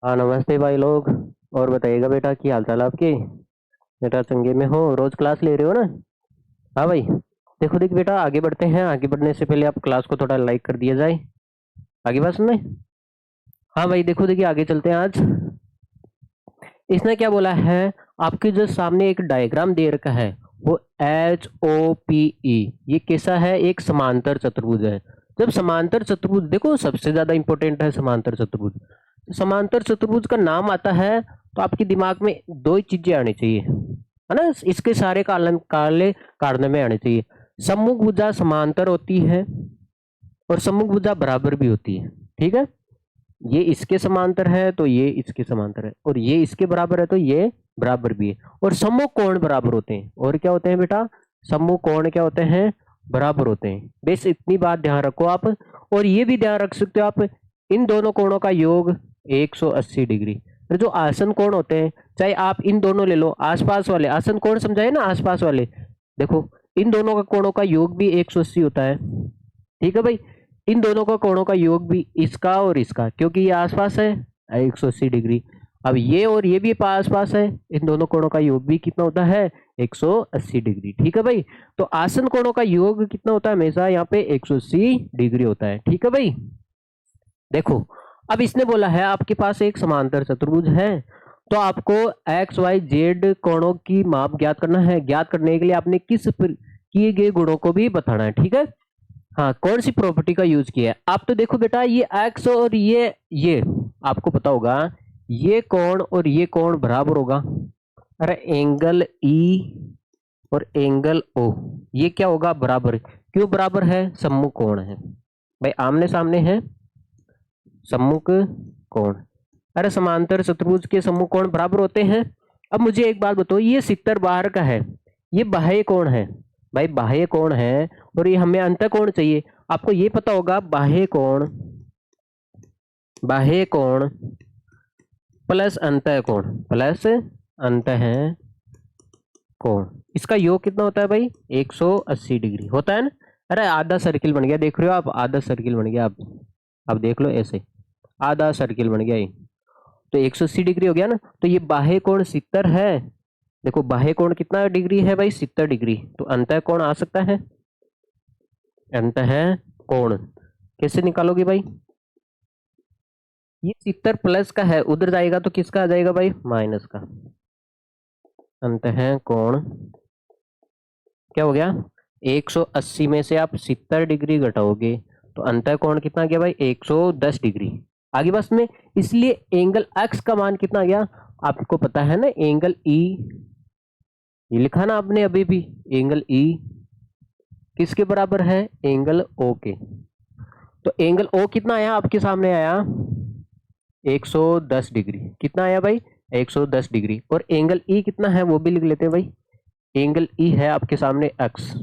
हाँ नमस्ते भाई लोग। और बताइएगा बेटा, क्या हाल चाल आपके? बेटा चंगे में हो? रोज क्लास ले रहे हो ना? हाँ भाई। देखो देख बेटा, आगे बढ़ते हैं। आगे बढ़ने से पहले आप क्लास को थोड़ा लाइक कर दिया जाए। आगे बात सुनने। हाँ भाई, देखो देखिए, आगे चलते हैं आज। इसने क्या बोला है? आपके जो सामने एक डायग्राम दे रखा है, वो HOPE, ये कैसा है? एक समांतर चतुर्भुज है। जब समांतर चतुर्भुज, देखो सबसे ज्यादा इंपॉर्टेंट है समांतर चतुर्भुज। समांतर चतुर्भुज का नाम आता है तो आपके दिमाग में दो ही चीजें आनी चाहिए, है ना? इसके सारे काले काले कारण में आने चाहिए। सम्मुख भुजा समांतर होती है और सम्मुख भुजा बराबर भी होती है। ठीक है? ये इसके समांतर है तो ये इसके समांतर है, और ये इसके बराबर है तो ये बराबर भी है। और सम्मुख कोण बराबर होते हैं। और क्या होते हैं बेटा? सम्मुख कोण क्या होते हैं? बराबर होते हैं। बस इतनी बात ध्यान रखो आप। और ये भी ध्यान रख सकते हो आप, इन दोनों कोणों का योग 180 डिग्री। तो जो आसन कोण होते हैं, चाहे आप इन दोनों ले लो, आसपास वाले आसन कोण समझाए ना, आसपास वाले। देखो, इन दोनों का कोणों का योग भी 180 होता है। ठीक है भाई? इन दोनों का कोणों का योग भी इसका और इसका, क्योंकि ये आसपास है, 180 डिग्री। अब ये और ये भी आस पास है, इन दोनों कोणों का योग भी कितना होता है? 180 डिग्री। ठीक है भाई? तो आसन कोणों का योग कितना होता है? हमेशा यहाँ पे 180 डिग्री होता है। ठीक है भाई? देखो, अब इसने बोला है आपके पास एक समांतर चतुर्भुज है, तो आपको XYZ कोणों की माप ज्ञात करना है। ज्ञात करने के लिए आपने किए गए गुणों को भी बताना है। ठीक है? हाँ, कौन सी प्रॉपर्टी का यूज किया है? आप तो देखो बेटा, ये एक्स और ये आपको पता होगा, ये कोण और ये कोण बराबर होगा। अरे एंगल ई और एंगल ओ, ये क्या होगा? बराबर। क्यों बराबर है? सम्मुख कोण है भाई, आमने सामने है, सम्मुख कोण। अरे समांतर चतुर्भुज के सम्मुख कोण बराबर होते हैं। अब मुझे एक बात बताओ, ये 70 बाहर का है, ये बाह्य कोण है भाई, बाह्य कोण है। और ये हमें अंतः कोण चाहिए। आपको ये पता होगा, बाह्य कोण प्लस अंतः कोण, प्लस अंतः कोण, इसका योग कितना होता है भाई? 180 डिग्री होता है ना? अरे आधा सर्किल बन गया, देख रहे हो आप? आधा सर्किल बन गया। आप देख लो ऐसे, आधा सर्किल बन गया ये। तो 180 डिग्री हो गया ना? तो ये बाह्य कोण 70 है। देखो बाह्य कोण कितना डिग्री है भाई? 70 डिग्री। तो अंतः कोण आ सकता है, अंतः कोण कैसे निकालोगे भाई? ये 70 प्लस का है, उधर जाएगा तो किसका आ जाएगा भाई? माइनस का। अंतः कोण क्या हो गया? 180 में से आप 70 डिग्री घटाओगे तो अंतः कोण कितना गया भाई? 110 डिग्री। आगे बस में, इसलिए एंगल एक्स का मान कितना गया? आपको पता है ना, एंगल ई, ये लिखा ना आपने अभी भी, एंगल ई किसके बराबर है? एंगल ओ के। तो एंगल ओ कितना आया आपके सामने? आया 110 डिग्री। कितना आया भाई? 110 डिग्री। और एंगल ई कितना है वो भी लिख लेते हैं भाई। एंगल ई है आपके सामने एक्स।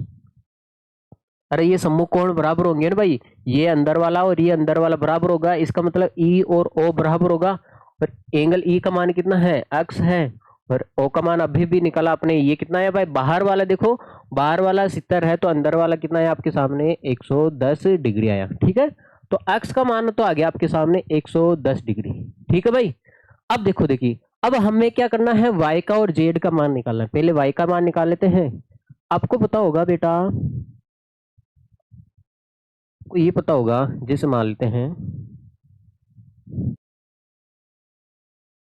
अरे ये सम्मुख कोण बराबर होंगे ना भाई, ये अंदर वाला और ये अंदर वाला बराबर होगा, इसका मतलब ई और ओ बराबर होगा। और एंगल ई का मान कितना है? एक्स है। और ओ का मान अभी भी निकाला आपने, ये कितना है भाई? बाहर वाला देखो, बाहर वाला 70 है तो अंदर वाला कितना है आपके सामने? 110 डिग्री आया। ठीक है? तो एक्स का मान तो आ गया आपके सामने 110 डिग्री। ठीक है भाई? अब देखो, देखिए, अब हमें क्या करना है? वाई का और जेड का मान निकालना है। पहले वाई का मान निकाल लेते हैं। आपको पता होगा बेटा, को ये पता होगा, जैसे मान लेते हैं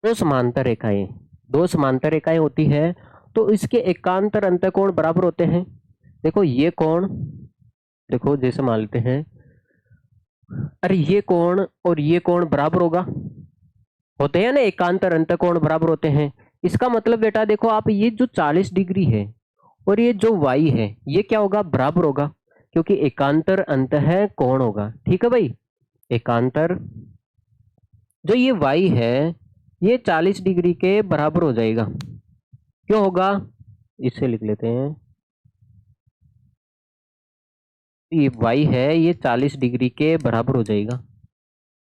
दो समांतर रेखाएं, दो समांतर रेखाएं होती है, तो इसके एकांतर अंतःकोण बराबर होते हैं। देखो ये कोण, देखो जैसे मान लेते हैं, अरे ये कोण और ये कोण बराबर होगा, होते हैं ना, एकांतर अंतःकोण बराबर होते हैं। इसका मतलब बेटा देखो आप, ये जो 40 डिग्री है और ये जो वाई है, ये क्या होगा? बराबर होगा, क्योंकि एकांतर अंतः कोण होगा। ठीक है भाई? एकांतर, जो ये वाई है, ये 40 डिग्री के बराबर हो जाएगा। क्यों होगा? इसे लिख लेते हैं, ये वाई है, ये 40 डिग्री के बराबर हो जाएगा।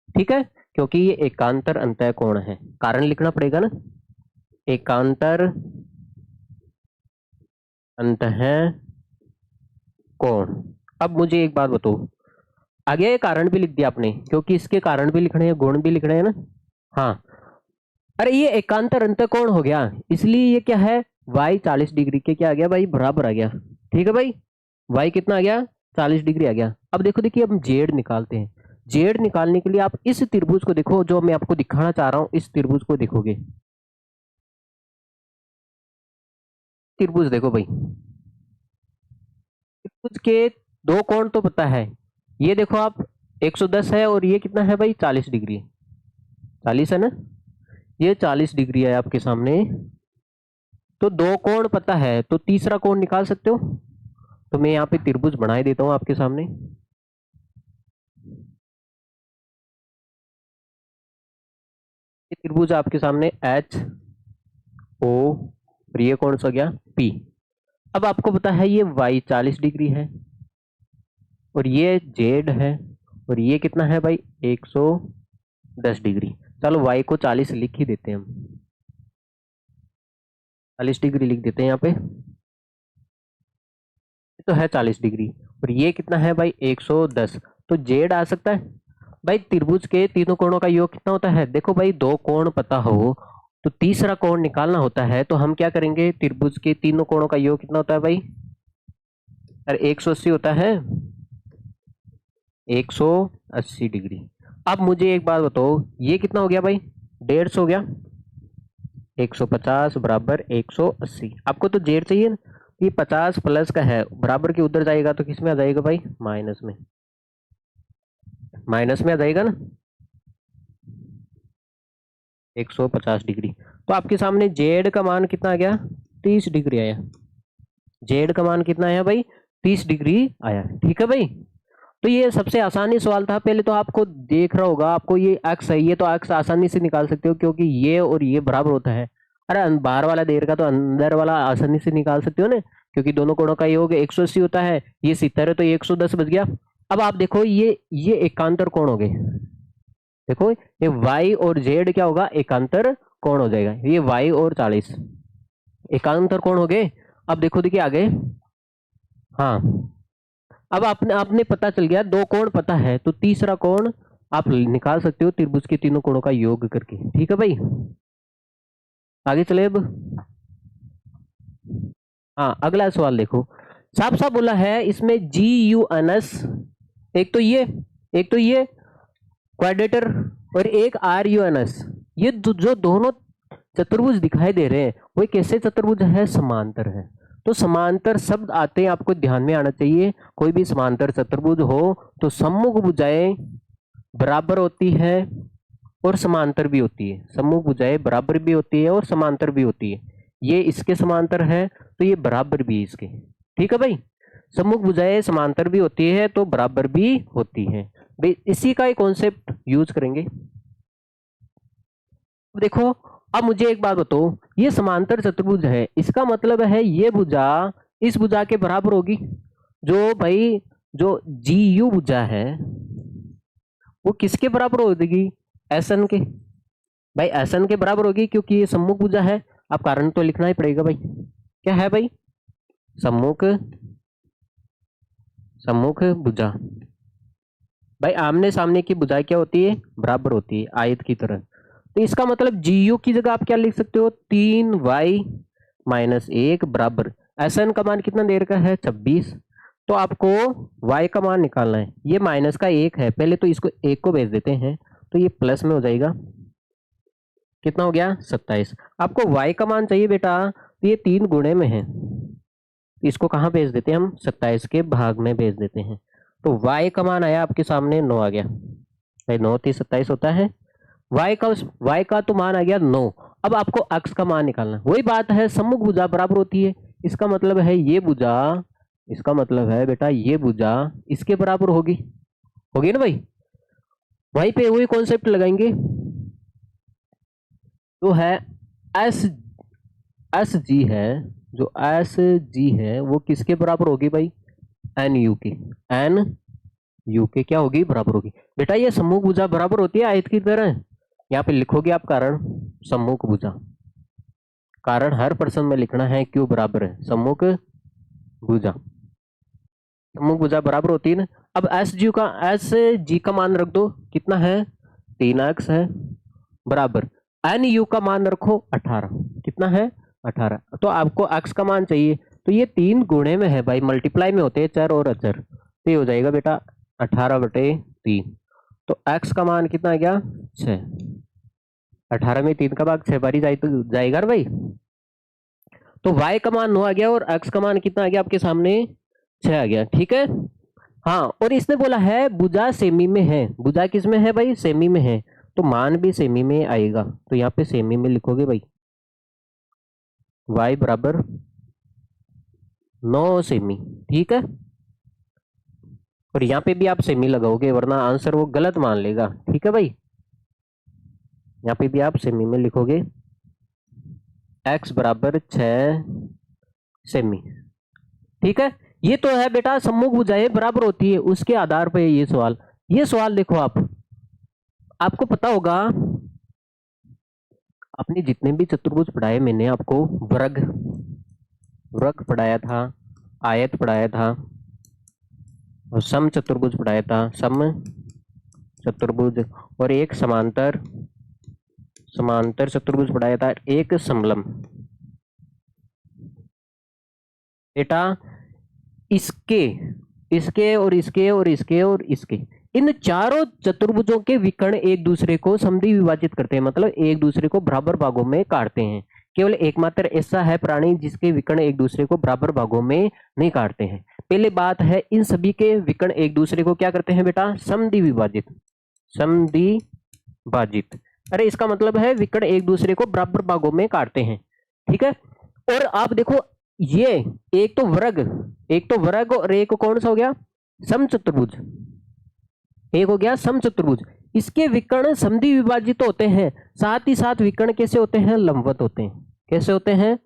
ठीक है? क्योंकि ये एकांतर अंतः कोण है, कारण लिखना पड़ेगा ना, एकांतर अंतः कोण। अब मुझे एक बात बताओ, आगे ये कारण भी लिख दिया आपने, क्योंकि इसके कारण भी लिखने हैं, गुण भी लिखने हैं ना? हाँ। अरे ये एकांतर अंतःकोण हो गया, इसलिए ये क्या है, y 40 डिग्री के क्या आ गया भाई, बराबर आ गया। ठीक है भाई, y कितना आ गया, 40 डिग्री आ गया। अब देखो, देखिए हम जेड निकालते हैं। जेड निकालने के लिए आप इस त्रिभुज को देखो, जो मैं आपको दिखाना चाह रहा हूं, इस त्रिभुज को देखोगे, त्रिभुज देखो भाई, त्रिभुज के दो कोण तो पता है, ये देखो आप 110 है और ये कितना है भाई, 40 डिग्री, 40 है ना, ये 40 डिग्री है आपके सामने। तो दो कोण पता है, तो तीसरा कोण निकाल सकते हो। तो मैं यहाँ पे त्रिभुज बनाए देता हूँ आपके सामने। ये त्रिभुज आपके सामने एच ओ, और ये कौन सा गया, पी। अब आपको पता है ये y 40 डिग्री है और ये z है, और ये कितना है भाई, 110 डिग्री। चलो y को 40 लिख ही देते हैं हम, 40 डिग्री लिख देते हैं यहाँ पे। तो है 40 डिग्री, और ये कितना है भाई, 110। तो z आ सकता है भाई। त्रिभुज के तीनों कोणों का योग कितना होता है, देखो भाई, दो कोण पता हो तो तीसरा कोण निकालना होता है। तो हम क्या करेंगे, त्रिभुज के तीनों कोणों का योग कितना होता है भाई, अरे 180 होता है, 180 डिग्री। अब मुझे एक बात बताओ, ये कितना हो गया भाई, 150 हो गया, 150 बराबर 180। आपको तो जेड चाहिए ना, ये 50 प्लस का है, बराबर के उधर जाएगा तो किस में आ जाएगा भाई, माइनस में, माइनस में आ जाएगा ना, 150 डिग्री। तो आपके सामने जेड का मान कितना आ गया, 30 डिग्री आया। जेड का मान कितना आया भाई, 30 डिग्री आया। ठीक है भाई, तो ये सबसे आसानी सवाल था। पहले तो आपको देख रहा होगा, आपको ये एक्स है, ये तो एक्स आसानी से निकाल सकते हो, क्योंकि ये और ये बराबर होता है। अरे बाहर वाला देर का तो अंदर वाला आसानी से निकाल सकते हो ना, क्योंकि दोनों कोणों का योग 180 होता है, ये 70 है तो ये 110 बच गया। अब आप देखो, ये एकांतर कोण हो गए। देखो ये y और z क्या होगा, एकांतर कोण हो जाएगा। ये y और 40 एकांतर कोण हो गए। अब देखो, देखिए आगे, हाँ, अब आपने आपने पता चल गया, दो कोण पता है तो तीसरा कोण आप निकाल सकते हो त्रिभुज के तीनों कोणों का योग करके। ठीक है भाई, आगे चले अब। हाँ, अगला सवाल देखो, साफ साफ बोला है इसमें जी यू एन एस, एक तो ये क्वाड्रेटर, और एक आर यू एन एस। ये जो दोनों चतुर्भुज दिखाई दे रहे हैं वो कैसे चतुर्भुज है, समांतर है। तो समांतर शब्द आते हैं आपको ध्यान में आना चाहिए। कोई भी समांतर चतुर्भुज हो तो सम्मुख भुजाएं बराबर होती है और समांतर भी होती है। सम्मुख भुजाएं बराबर भी होती है और समांतर भी होती है। ये इसके समांतर है तो ये बराबर भी इसके। ठीक है भाई, सम्मुख भुजाएं समांतर भी होती है तो बराबर भी होती है भाई। इसी का एक कॉन्सेप्ट यूज करेंगे। देखो, अब मुझे एक बात बताओ, ये समांतर चतुर्भुज है, इसका मतलब है ये भुजा इस भुजा के बराबर होगी। जो भाई, जो जी यू भुजा है वो किसके बराबर होगी, एस एन के। भाई एस एन के बराबर होगी, क्योंकि ये सम्मुख भुजा है। अब कारण तो लिखना ही पड़ेगा भाई, क्या है भाई, सम्मुख, सम्मुख भुजा। भाई आमने सामने की भुजाएं क्या होती है, बराबर होती है, आयत की तरह। तो इसका मतलब जी यू की जगह आप क्या लिख सकते हो, 3y-1 बराबर, एस एन का मान कितना देर का है, 26। तो आपको y का मान निकालना है, ये माइनस का 1 है, पहले तो इसको 1 को भेज देते हैं तो ये प्लस में हो जाएगा। कितना हो गया, 27। आपको y का मान चाहिए बेटा, तो ये 3 गुणे में है, इसको कहाँ भेज देते हैं हम, 27 के भाग में भेज देते हैं। तो y का मान आया आपके सामने 9 आ गया भाई, 9 3 27 होता है। y का तो मान आ गया 9। अब आपको x का मान निकालना है। वही बात है, सम्मुख भुजा बराबर होती है, इसका मतलब है ये भुजा, इसका मतलब है बेटा ये भुजा इसके बराबर होगी, होगी ना भाई। वहीं पे वही कॉन्सेप्ट लगाएंगे, तो है एस, एस जी है, जो एस जी है वो किसके बराबर होगी भाई, एन यू के, एन यू के क्या होगी, बराबर होगी। बेटा ये सम्मुख भुजा बराबर होती है आयत की तरह, यहाँ पे लिखोगे आप कारण, सम्मुख भुजा, कारण हर प्रश्न में लिखना है, क्यों बराबर है, सम्मुख भुजा, सम्मुख भुजा बराबर होती है ना। अब एस जी का मान रख दो, कितना है, 3x है, बराबर एन यू का मान रखो 18, कितना है 18। तो आपको एक्स का मान चाहिए, तो ये 3 गुणे में है भाई, मल्टीप्लाई में होते हैं चर और अचर, तो ये हो जाएगा बेटा 18/3। तो एक्स का मान कितना आ गया 6। 18 में 3 का भाग 6 बारी जाएगा ना भाई। तो y का मान 9 आ गया और x का मान कितना आ गया आपके सामने 6 आ गया, ठीक है। हाँ, और इसने बोला है भुजा सेमी में है, भुजा किस में है भाई, सेमी में है, तो मान भी सेमी में आएगा, तो यहाँ पे सेमी में लिखोगे भाई, y बराबर 9 सेमी, ठीक है। और यहाँ पे भी आप सेमी लगाओगे वरना आंसर वो गलत मान लेगा, ठीक है भाई। यहाँ पे भी आप सेमी में लिखोगे x बराबर 6 सेमी, ठीक है। ये तो है बेटा सम्मुख भुजाएं बराबर होती है उसके आधार पर ये सवाल। ये सवाल देखो आपको पता होगा, आपने जितने भी चतुर्भुज पढ़ाए, मैंने आपको वर्ग पढ़ाया था, आयत पढ़ाया था और सम चतुर्भुज पढ़ाया था, सम चतुर्भुज, और एक समांतर चतुर्भुज पढ़ाया था, एक समलम। बेटा इसके और इसके और इसके और इसके, इन चारों चतुर्भुजों के विकर्ण एक दूसरे को समद्वि विभाजित करते हैं, मतलब एक दूसरे को बराबर भागों में काटते हैं। केवल एकमात्र ऐसा है प्राणी जिसके विकर्ण एक दूसरे को बराबर भागों में नहीं काटते हैं। पहले बात है, इन सभी के विकर्ण एक दूसरे को क्या करते हैं बेटा, समद्वि विभाजित। अरे इसका मतलब है विकर्ण एक दूसरे को बराबर भागों में काटते हैं, ठीक है। और आप देखो, ये एक तो वर्ग और एक कौन सा हो गया, समचतुर्भुज, एक हो गया समचतुर्भुज। इसके विकर्ण समद्वि विभाजित होते हैं, साथ ही साथ विकर्ण कैसे होते हैं, लंबवत होते हैं। कैसे होते हैं,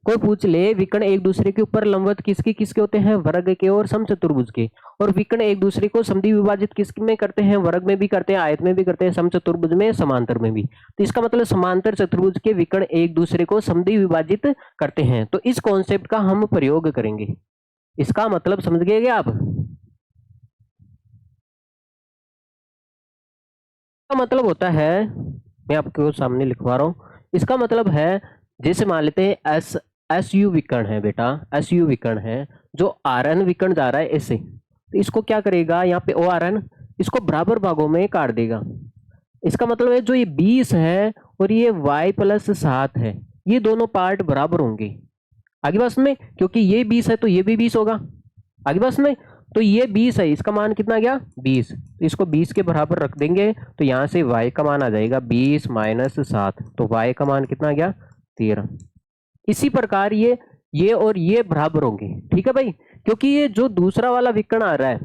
कोई पूछ ले विकर्ण एक दूसरे के ऊपर लंबवत किसके होते हैं, वर्ग के और समचतुर्भुज के। और विकर्ण एक दूसरे को समद्वि विभाजित किस में करते हैं, वर्ग में भी करते हैं, आयत में भी करते हैं, समचतुर्भुज में, समांतर में भी। तो इसका मतलब समांतर चतुर्भुज के विकर्ण एक दूसरे को समद्वि विभाजित करते हैं। तो इस कॉन्सेप्ट का हम प्रयोग करेंगे, इसका मतलब समझ गए क्या आप। मतलब होता है, मैं आपको सामने लिखवा रहा हूं, इसका मतलब है जैसे मान लेते हैं एस यू विकर्ण है बेटा, एस यू विकर्ण है, जो आर एन विकर्ण जा रहा है ऐसे, तो इसको क्या करेगा, यहाँ पे ओ आर एन, इसको बराबर भागों में काट देगा। इसका मतलब है जो ये 20 है और ये y प्लस 7 है, ये दोनों पार्ट बराबर होंगे। आगे बस में, क्योंकि ये 20 है तो ये भी 20 होगा। आगे बस में, तो ये 20 है, इसका मान कितना गया 20, तो इसको 20 के बराबर रख देंगे, तो यहां से y का मान आ जाएगा 20 माइनस 7, तो y का मान कितना गया 13। इसी प्रकार ये और ये बराबर होंगे, ठीक है भाई। क्योंकि ये जो दूसरा वाला विकर्ण आ रहा है,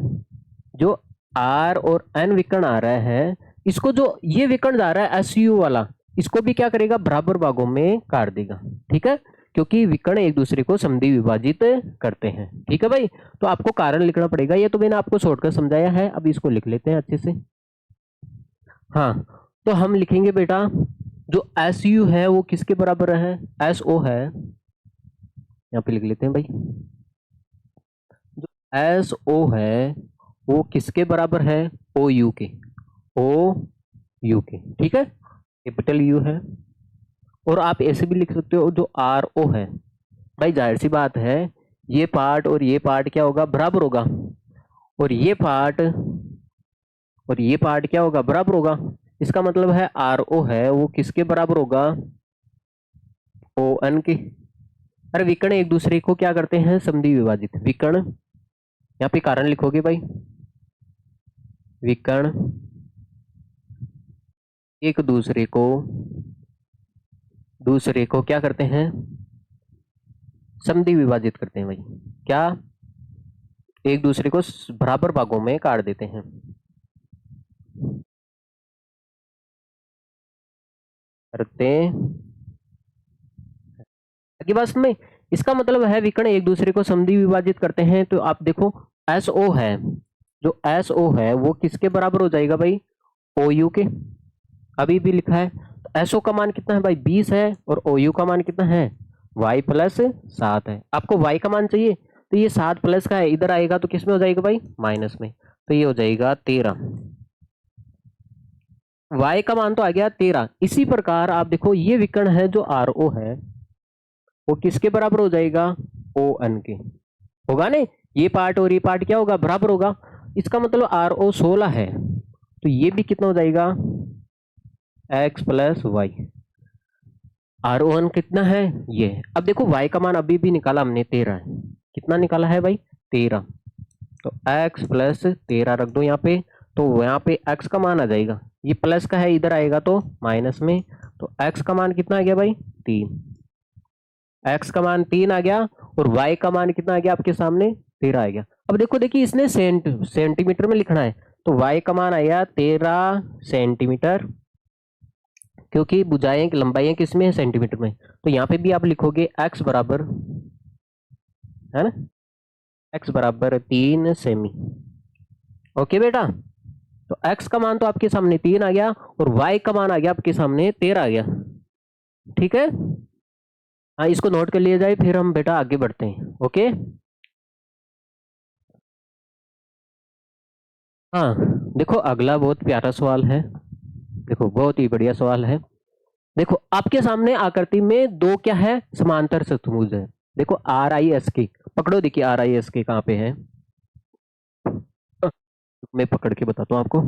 जो r और n विकर्ण आ रहा है, इसको जो ये विकर्ण जा रहा है SU वाला, इसको भी क्या करेगा, बराबर भागों में काट देगा, ठीक है। क्योंकि विकर्ण एक दूसरे को समद्वि विभाजित करते हैं, ठीक है भाई। तो आपको कारण लिखना पड़ेगा, ये तो मैंने आपको शॉर्टकट समझाया है, अब इसको लिख लेते हैं अच्छे से। हाँ, तो हम लिखेंगे बेटा, जो SU है वो किसके बराबर है, SO है, यहाँ पे लिख लेते हैं भाई, जो SO है वो किसके बराबर है, OU के, OU के, ठीक है, कैपिटल U है। और आप ऐसे भी लिख सकते हो, जो RO है, भाई जाहिर सी बात है ये पार्ट और ये पार्ट क्या होगा, बराबर होगा, और ये पार्ट क्या होगा, बराबर होगा। इसका मतलब है RO है वो किसके बराबर होगा, ON के। अरे विकर्ण एक दूसरे को क्या करते हैं, समद्वि विभाजित। विकर्ण, यहाँ पे कारण लिखोगे भाई, विकर्ण एक दूसरे को क्या करते हैं, समद्वि विभाजित करते हैं भाई। क्या, एक दूसरे को बराबर भागों में काट देते हैं। करते आगे बात में, इसका मतलब है विकर्ण एक दूसरे को समद्वि विभाजित करते हैं। तो आप देखो SO है, जो SO है वो किसके बराबर हो जाएगा भाई, OU के। अभी भी लिखा है, तो SO का मान कितना है भाई 20 है, और OU का मान कितना है y प्लस 7 है। आपको y का मान चाहिए, तो ये 7 प्लस का है, इधर आएगा तो किस में हो जाएगा भाई, माइनस में, तो ये हो जाएगा 13। y का मान तो आ गया 13। इसी प्रकार आप देखो ये विकर्ण है जो RO है वो किसके बराबर हो जाएगा, ON के, होगा नहीं, ये पार्ट और ये पार्ट क्या होगा, बराबर होगा। इसका मतलब RO 16 है, तो ये भी कितना हो जाएगा, x प्लस वाई। RO1 कितना है, ये। अब देखो y का मान अभी भी निकाला हमने 13 है, कितना निकाला है भाई, 13। तो x प्लस 13 रख दो यहाँ पे, तो यहाँ पे x का मान आ जाएगा, ये प्लस का है इधर आएगा तो माइनस में, तो x का मान कितना आ गया भाई, 3। x का मान 3 आ गया और y का मान कितना आ गया आपके सामने, 13 आ गया। अब देखो देखिए इसने सेंटीमीटर में लिखना है, तो y का मान आया 13 सेंटीमीटर, क्योंकि भुजाएं की लंबाई किसमें है, सेंटीमीटर में। तो यहाँ पे भी आप लिखोगे x बराबर, है ना, x बराबर 3 सेमी। ओके बेटा, तो x का मान तो आपके सामने 3 आ गया और y का मान आ गया आपके सामने 13 आ गया। ठीक है, हाँ इसको नोट कर लिया जाए, फिर हम बेटा आगे बढ़ते हैं। ओके, हाँ देखो अगला बहुत प्यारा सवाल है, देखो बहुत ही बढ़िया सवाल है। देखो आपके सामने आकृति में दो क्या है, समांतर चतुर्भुज है। देखो RISK पकड़ो, देखिए RISK कहाँ पे है, मैं पकड़ के बताता हूँ आपको।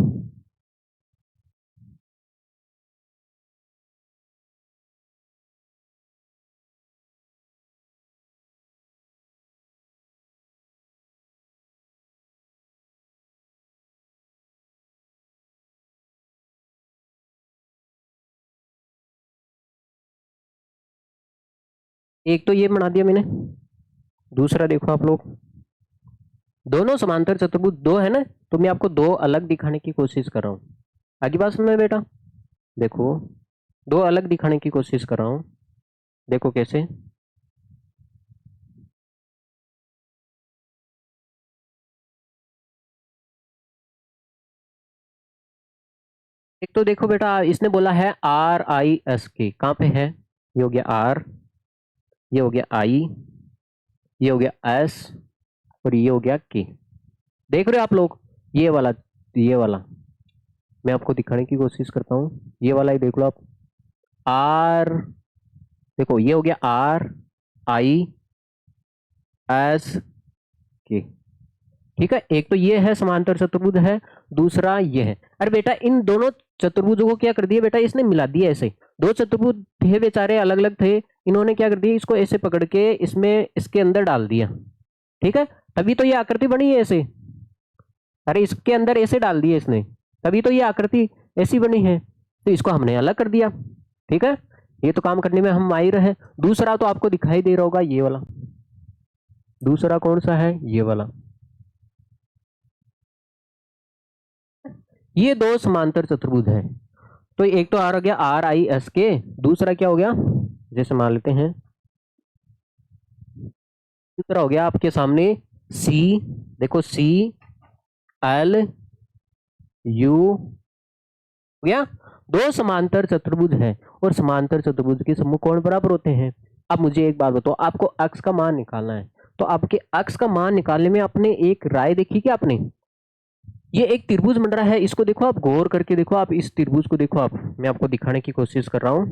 एक तो ये बना दिया मैंने, दूसरा देखो आप लोग, दोनों समांतर चतुर्भुज दो है ना, तो मैं आपको दो अलग दिखाने की कोशिश कर रहा हूँ। आगे बात सुनो बेटा, देखो दो अलग दिखाने की कोशिश कर रहा हूँ, देखो कैसे। एक तो देखो बेटा इसने बोला है RISK, कहाँ पे है, ये हो गया R, ये हो गया I, ये हो गया S और ये हो गया K। देख रहे हो आप लोग, ये वाला, ये वाला मैं आपको दिखाने की कोशिश करता हूँ, ये वाला ही देख लो आप, R, देखो ये हो गया RISK। ठीक है, एक तो ये है समांतर चतुर्भुज है, दूसरा ये है। अरे बेटा इन दोनों चतुर्भुजों को क्या कर दिया बेटा, इसने मिला दिया ऐसे। दो चतुर्भुज थे बेचारे अलग अलग थे, इन्होंने क्या कर दिया, इसको ऐसे पकड़ के इसमें इसके अंदर डाल दिया। ठीक है, तभी तो ये आकृति बनी है ऐसे, अरे इसके अंदर ऐसे डाल दिए इसने, तभी तो ये आकृति ऐसी बनी है, तो इसको हमने अलग कर दिया। ठीक है, ये तो काम करने में हम माहिर हैं। दूसरा तो आपको दिखाई दे रहा होगा ये वाला, दूसरा कौन सा है, ये वाला। ये दो समांतर चतुर्भुज है, तो एक तो आ गया RISK, दूसरा क्या हो गया, जैसे मान लेते हैं दूसरा हो गया आपके सामने C, देखो CLU हो गया। दो समांतर चतुर्भुज है और समांतर चतुर्भुज के समूह कोण बराबर होते हैं। अब मुझे एक बात बताओ, आपको अक्ष का मान निकालना है, तो आपके अक्ष का मान निकालने में आपने एक राय देखी क्या आपने, ये एक त्रिभुज बन रहा है, इसको देखो आप गौर करके देखो, आप इस त्रिभुज को देखो, आप मैं आपको दिखाने की कोशिश कर रहा हूं,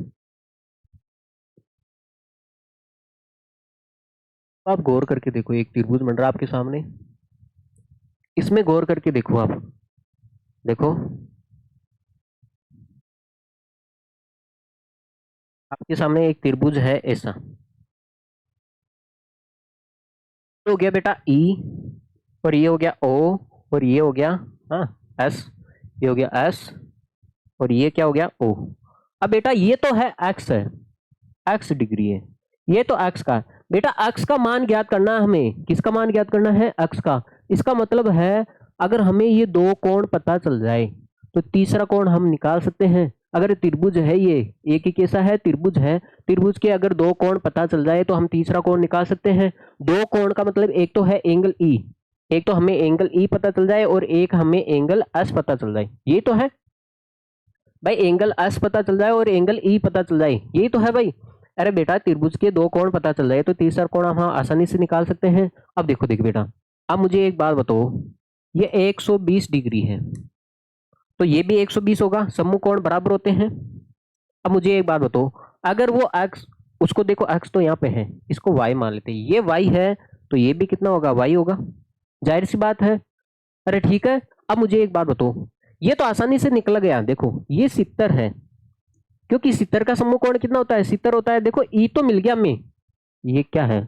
आप गौर करके देखो, एक त्रिभुज बन रहा है आपके सामने, इसमें गौर करके देखो आप, देखो आपके सामने एक त्रिभुज है ऐसा, ये हो गया बेटा E और ये हो गया O और ये हो गया हाँ S, ये हो गया S और ये क्या हो गया O। अब बेटा ये तो है x है, x डिग्री है, ये तो x का बेटा, x का मान ज्ञात करना है हमें, किसका मान ज्ञात करना है, x का। इसका मतलब है अगर हमें ये दो कोण पता चल जाए तो तीसरा कोण हम निकाल सकते हैं। अगर त्रिभुज है, ये एक ही कैसा है, त्रिभुज है, त्रिभुज के अगर दो कोण पता चल जाए तो हम तीसरा कोण निकाल सकते हैं। दो कोण का मतलब एक तो है एंगल E, एक तो हमें एंगल E पता चल जाए और एक हमें एंगल S पता चल जाए, ये तो है भाई, एंगल S पता चल जाए और एंगल E पता चल जाए, यही तो है भाई। अरे बेटा त्रिभुज के दो कोण पता चल जाए तो तीसरा कोण हम आसानी से निकाल सकते हैं। अब देखो देख बेटा, अब मुझे एक बात बताओ, ये 120 डिग्री है, तो ये भी 120 होगा, समकोण बराबर होते हैं। अब मुझे एक बात बताओ, अगर वो x, उसको देखो x तो यहाँ पे है, इसको y मान लेते हैं, ये y है तो ये भी कितना होगा, y होगा, जाहिर सी बात है। अरे ठीक है, अब मुझे एक बात बताओ, ये तो आसानी से निकल गया, देखो ये 70 है, क्योंकि 70 का समकोण कितना होता है, 70 होता है। देखो ई तो मिल गया हमें, ये क्या है,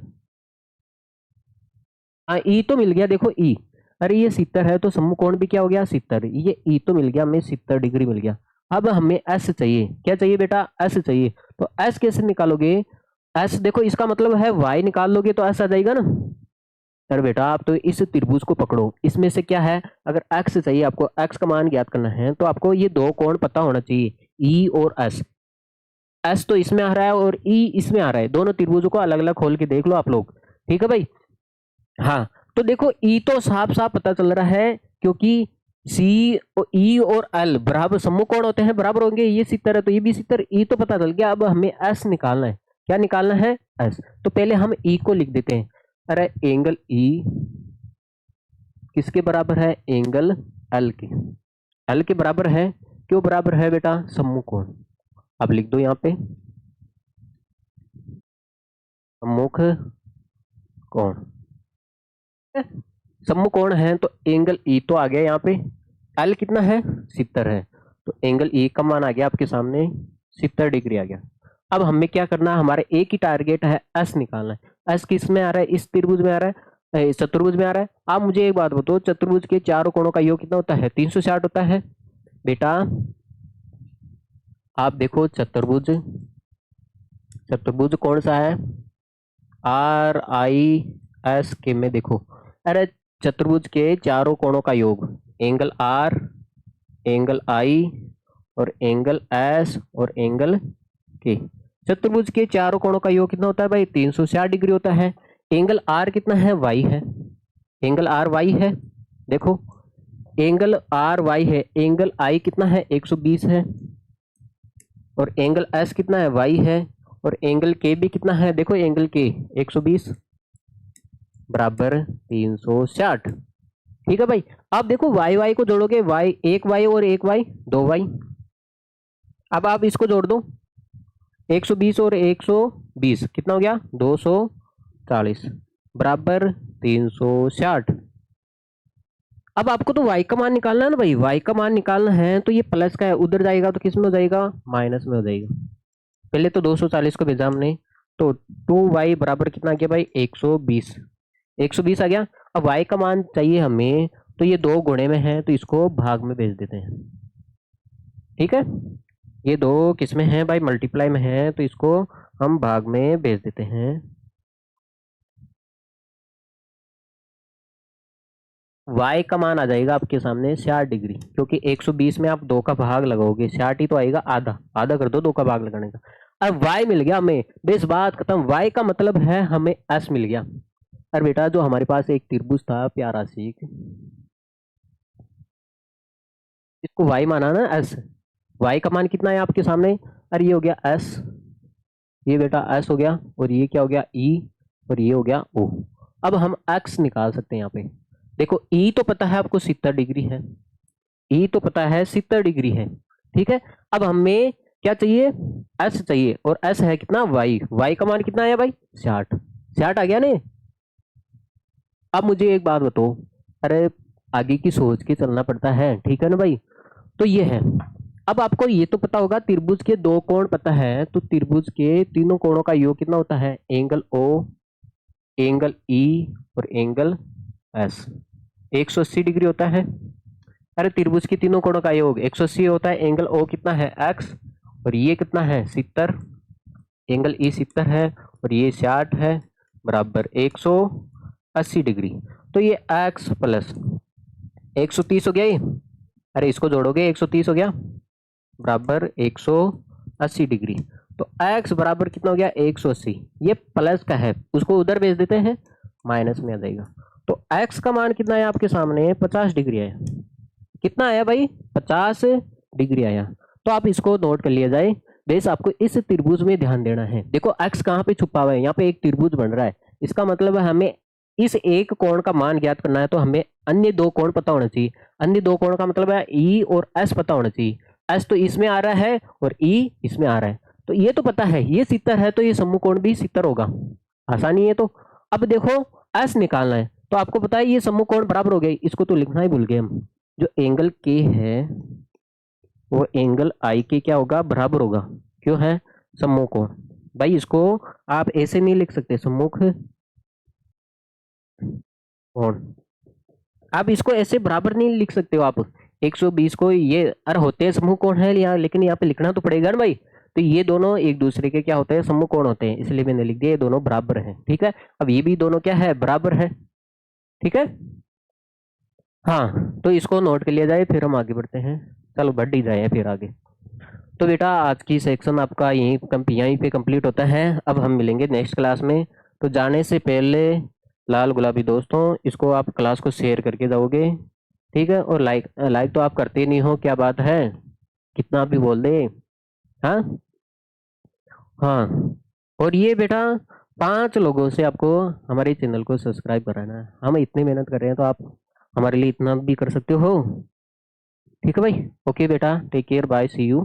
हाँ ई तो मिल गया, देखो ई, अरे ये 70 है तो समकोण भी क्या हो गया, 70, ये ई तो मिल गया हमें, 70 डिग्री मिल गया। अब हमें एस चाहिए, क्या चाहिए बेटा, एस चाहिए। तो एस कैसे निकालोगे, एस देखो इसका मतलब है वाई निकाल लोगे तो एस आ जाएगा ना। अरे बेटा आप तो इस त्रिभुज को पकड़ो, इसमें से क्या है, अगर एक्स चाहिए, आपको एक्स का मान ज्ञात करना है तो आपको ये दो कोण पता होना चाहिए, ई और एस। एस तो इसमें आ रहा है और ई इसमें आ रहा है, दोनों त्रिभुजों को अलग अलग खोल के देख लो आप लोग, ठीक है भाई। हाँ, तो देखो ई तो साफ साफ पता चल रहा है, क्योंकि सी ई और एल बराबर समकोण होते हैं, बराबर होंगे, ये 70 है तो ये भी 70, ई तो पता चल गया। अब हमें एस निकालना है, क्या निकालना है, एस। तो पहले हम ई को लिख देते हैं, अरे एंगल ई किसके बराबर है, एंगल एल के, एल के बराबर है, क्यों बराबर है बेटा, समकोण। अब लिख दो यहाँ पे सम्मुख कोण, समकोण है तो एंगल ई तो आ गया यहाँ पे, एल कितना है, 70 है, तो एंगल ई का मान आ गया आपके सामने 70 डिग्री आ गया। अब हमें क्या करना है, हमारे एक ही टारगेट है, एस निकालना है। एस किस में आ रहा है, इस त्रिभुज में आ रहा है, चतुर्भुज में आ रहा है। आप मुझे एक बात बताओ, चतुर्भुज के चारों कोणों का योग कितना होता है, 360 होता है बेटा। आप देखो चतुर्भुज, चतुर्भुज कौन सा है, आर आई एस के में देखो, अरे चतुर्भुज के चारों कोणों का योग, एंगल आर, एंगल आई और एंगल एस और एंगल के, चतुर्भुज के चारों कोणों का योग कितना होता है भाई, 360 डिग्री होता है। एंगल आर कितना है, वाई है, एंगल आर वाई है, देखो एंगल आर वाई है, एंगल आई कितना है, 120 है, और एंगल एस कितना है, वाई है, और एंगल के भी कितना है, देखो एंगल के 120 बराबर 360, ठीक है भाई। अब देखो वाई वाई को जोड़ोगे, वाई एक वाई और एक वाई दो वाई, अब आप इसको जोड़ दो, 120 और 120 कितना हो गया, 240 बराबर 360। अब आपको तो y का मान निकालना है ना भाई, y का मान निकालना है तो ये प्लस का है, उधर जाएगा तो किस में हो जाएगा, माइनस में हो जाएगा। पहले तो 240 को भेजा हमने, तो 2y बराबर कितना आ गया भाई, 120, 120 आ गया। अब y का मान चाहिए हमें, तो ये दो गुणे में है तो इसको भाग में भेज देते हैं, ठीक है। ये दो किस में है भाई, मल्टीप्लाई में है, तो इसको हम भाग में भेज देते हैं। y का मान आ जाएगा आपके सामने 60 डिग्री, क्योंकि 120 में आप दो का भाग लगाओगे, 60 ही तो आएगा, आधा आधा कर दो, दो का भाग लगाने का। अब y मिल गया हमें, बेस बात खत्म, y का मतलब है हमें s मिल गया। अरे बेटा जो हमारे पास एक त्रिभुज था प्यारा सी, इसको y माना ना s, y का मान कितना है आपके सामने, अरे ये हो गया s, ये बेटा s हो गया, और ये क्या हो गया e, और ये हो गया o। अब हम x निकाल सकते हैं यहाँ पे, देखो e तो पता है आपको 70 डिग्री है, ई तो पता है 70 डिग्री है, ठीक है। अब हमें क्या चाहिए, एस चाहिए, और एस है कितना, वाई, वाई का मान कितना आया भाई, 60, 60 आ गया ने। अब मुझे एक बात बताओ, अरे आगे की सोच के चलना पड़ता है, ठीक है ना भाई। तो ये है, अब आपको ये तो पता होगा त्रिभुज के दो कोण पता है, तो त्रिभुज के तीनों कोणों का योग कितना होता है, एंगल ओ, एंगल ई और एंगल एस, 180 डिग्री होता है। अरे त्रिभुज के तीनों कोणों का योग 180 होता है, एंगल ओ कितना है, x, और ये कितना है 70, एंगल ई 70 है और ये 60 है, बराबर 180 डिग्री। तो ये x प्लस 130 हो गया ये, अरे इसको जोड़ोगे 130 हो गया, बराबर 180 डिग्री। तो x बराबर कितना हो गया, 180, ये प्लस का है, उसको उधर भेज देते हैं, माइनस में आ जाएगा। तो x का मान कितना है आपके सामने, 50 डिग्री है, कितना आया भाई, 50 डिग्री आया। तो आप इसको नोट कर लिया जाए, बेस आपको इस त्रिभुज में ध्यान देना है। देखो x कहाँ पे छुपा हुआ है, यहाँ पे एक त्रिभुज बन रहा है, इसका मतलब है हमें इस एक कोण का मान ज्ञात करना है तो हमें अन्य दो कोण पता होना चाहिए। अन्य दो कोण का मतलब है ई और एस पता होना चाहिए। एस तो इसमें आ रहा है और ई इसमें आ रहा है, तो ये तो पता है ये 70 है, तो ये समकोण भी 70 होगा। आसानी है। तो अब देखो एस निकालना है, तो आपको पता है ये समकोण बराबर हो गए, इसको तो लिखना ही भूल गए हम। जो एंगल के है वो एंगल आई के क्या होगा, बराबर होगा। क्यों है, समकोण। भाई इसको आप ऐसे नहीं लिख सकते सम्मुख कोण, आप इसको ऐसे बराबर नहीं लिख सकते हो आप। 120 को ये अरे होते हैं समूह कोण है यहाँ, लेकिन यहाँ पे लिखना तो पड़ेगा ना भाई। तो ये दोनों एक दूसरे के क्या होते हैं, समूह कोण होते हैं, इसलिए मैंने लिख दिया ये दोनों बराबर हैं। ठीक है, अब ये भी दोनों क्या है, बराबर है। ठीक है, हाँ तो इसको नोट कर लिया जाए, फिर हम आगे बढ़ते हैं। चलो बढ़ ही जाए फिर आगे। तो बेटा आज की सेक्शन आपका यहीं पे कंप्लीट होता है। अब हम मिलेंगे नेक्स्ट क्लास में। तो जाने से पहले लाल गुलाबी दोस्तों, इसको आप क्लास को शेयर करके जाओगे। ठीक है, और लाइक लाइक तो आप करते नहीं हो, क्या बात है, कितना भी बोल दे। हाँ हाँ, और ये बेटा 5 लोगों से आपको हमारे चैनल को सब्सक्राइब कराना है। हम इतनी मेहनत कर रहे हैं तो आप हमारे लिए इतना भी कर सकते हो। ठीक है भाई, ओके बेटा, take care, bye, see you.